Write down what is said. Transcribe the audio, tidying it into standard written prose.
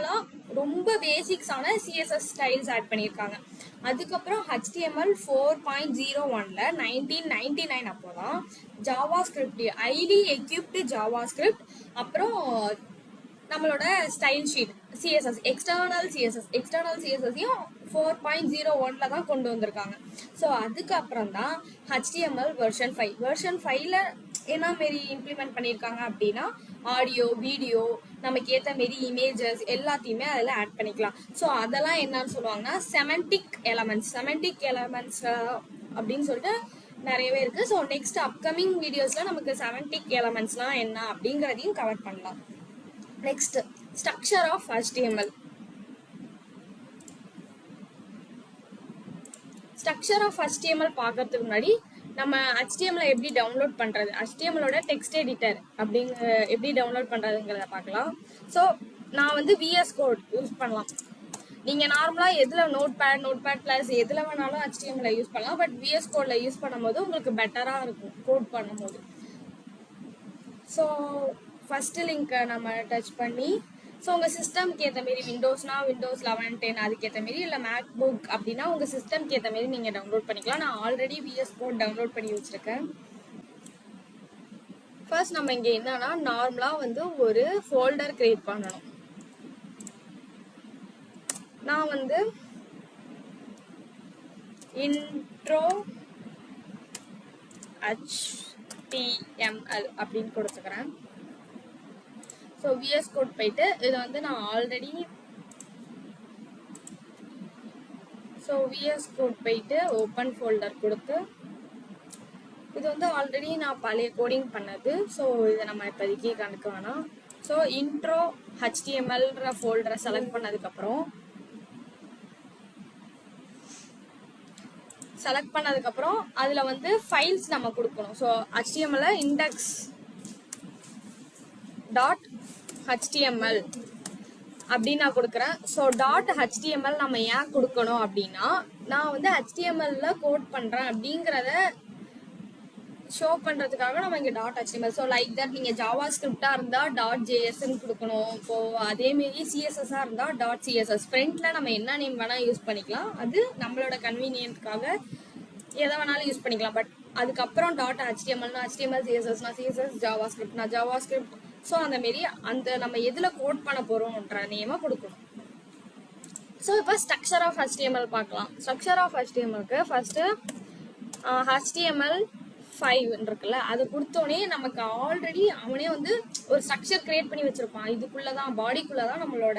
நார்மலா ரொம்ப பேசிக்ஸான CSS styles add பண்ணியிருக்காங்க. அதுக்கப்புறம் HTML 4.01ல 1999 அப்போதான் Java script highly equipped Java script அப்புறம் நம்மளோட ஸ்டைல் ஷீட் சிஎஸ்எஸ் எக்ஸ்டர்னல் சிஎஸ்எஸ்ஸையும் 4.01ல தான் கொண்டு வந்திருக்காங்க. ஸோ அதுக்கப்புறம் தான் HTML வெர்ஷன் 5ல என்ன மாரி இம்ப்ளிமெண்ட் பண்ணியிருக்காங்க அப்படின்னா ஆடியோ வீடியோ நமக்கு ஏற்ற மாரி இமேஜஸ் எல்லாத்தையுமே அதில் ஆட் பண்ணிக்கலாம். ஸோ அதெல்லாம் என்னன்னு சொல்லுவாங்கன்னா செமண்டிக் எலமெண்ட்ஸ் அப்படின்னு சொல்லிட்டு நிறையவே இருக்கு. ஸோ நெக்ஸ்ட் அப்கமிங் வீடியோஸ்ல நமக்கு செமண்டிக் எலமெண்ட்ஸ்லாம் என்ன அப்படிங்கிறதையும் கவர் பண்ணலாம். Next structure of HTML. Structure of HTML பார்க்கறதுக்கு முன்னாடி நம்ம HTML எப்படி டவுன்லோட் பண்றது, HTMLோட டெக்ஸ்ட் எடிட்டர் எப்படி டவுன்லோட் பண்றதுங்கிறத பார்க்கலாம். ஸோ நான் வந்து VS Code யூஸ் பண்ணலாம். நீங்க நார்மலா எதுல நோட்பேட் பிளஸ் எதுல வேணாலும் HTML யூஸ் பண்ணலாம். பட் VS Codeல யூஸ் பண்ணும்போது உங்களுக்கு பெட்டரா இருக்கும் கோட் பண்ணும்போது. ஸோ ஃபர்ஸ்ட் லிங்கை நம்ம டச் பண்ணி ஸோ உங்கள் சிஸ்டம்க்கு ஏற்ற மாரி விண்டோஸ்னா விண்டோஸ் 11, 10 அதுக்கேற்ற மாரி, இல்லை மேக் புக் அப்படின்னா உங்கள் சிஸ்டம்க்கு ஏற்ற மாரி நீங்கள் டவுன்லோட் பண்ணிக்கலாம். நான் ஆல்ரெடி VS Code டவுன்லோட் பண்ணி வச்சுருக்கேன். ஃபர்ஸ்ட் நம்ம இங்கே என்னன்னா நார்மலாக வந்து ஒரு ஃபோல்டர் கிரியேட் பண்ணணும். நான் வந்து இன்ட்ரோ HTML அப்படின்னு கொடுத்துக்கிறேன். ஸோ VS Code போயிட்டு இதை வந்து நான் ஆல்ரெடி VS Code போயிட்டு ஓப்பன் ஃபோல்டர் கொடுத்து இது வந்து ஆல்ரெடி நான் பழைய கோடிங் பண்ணது. ஸோ இதை நம்ம இப்போதைக்கு கணக்கு வேணாம். ஸோ இன்ட்ரோ HTMLன்ற ஃபோல்டரை செலக்ட் பண்ணதுக்கப்புறம் அதில் வந்து ஃபைல்ஸ் நம்ம கொடுக்கணும். ஸோ HTML இண்டெக்ஸ் .html அப்படின்னு நான் கொடுக்குறேன். ஸோ .html நம்ம ஏன் கொடுக்கணும் அப்படின்னா நான் வந்து HTMLல கோட் பண்ணுறேன் அப்படிங்கிறத ஷோ பண்ணுறதுக்காக நம்ம இங்கே .html. ஸோ லைக் தட் நீங்கள் ஜாவா ஸ்கிரிப்டாக இருந்தால் .jsன்னு கொடுக்கணும். இப்போது அதேமாரி CSSஆக இருந்தால் .css. ஃப்ரண்ட்டில் நம்ம என்ன நேம் வேணால் யூஸ் பண்ணிக்கலாம். அது நம்மளோட கன்வீனியன்ட்காக எதை வேணாலும் யூஸ் பண்ணிக்கலாம். பட் அதுக்கப்புறம் .htmlனா HTML, CSSனா CSS, ஜாவா ஸ்கிரிப்ட்னா ஜாவா ஸ்கிரிப்ட். ஸோ அந்த மாரி அந்த நம்ம எதில் கோட் பண்ண போகிறோம்ன்ற நேமை கொடுக்கணும். ஸோ இப்போ ஸ்ட்ரக்சர் ஆஃப் HTML பார்க்கலாம். ஸ்ட்ரக்சர் ஆஃப் HTMLக்கு ஃபர்ஸ்ட்டு HTML5 இருக்குல்ல, அது கொடுத்தோடனே நமக்கு ஆல்ரெடி அவனே வந்து ஒரு ஸ்ட்ரக்சர் கிரியேட் பண்ணி வச்சிருப்பான். இதுக்குள்ளதான் பாடிக்குள்ளதான் நம்மளோட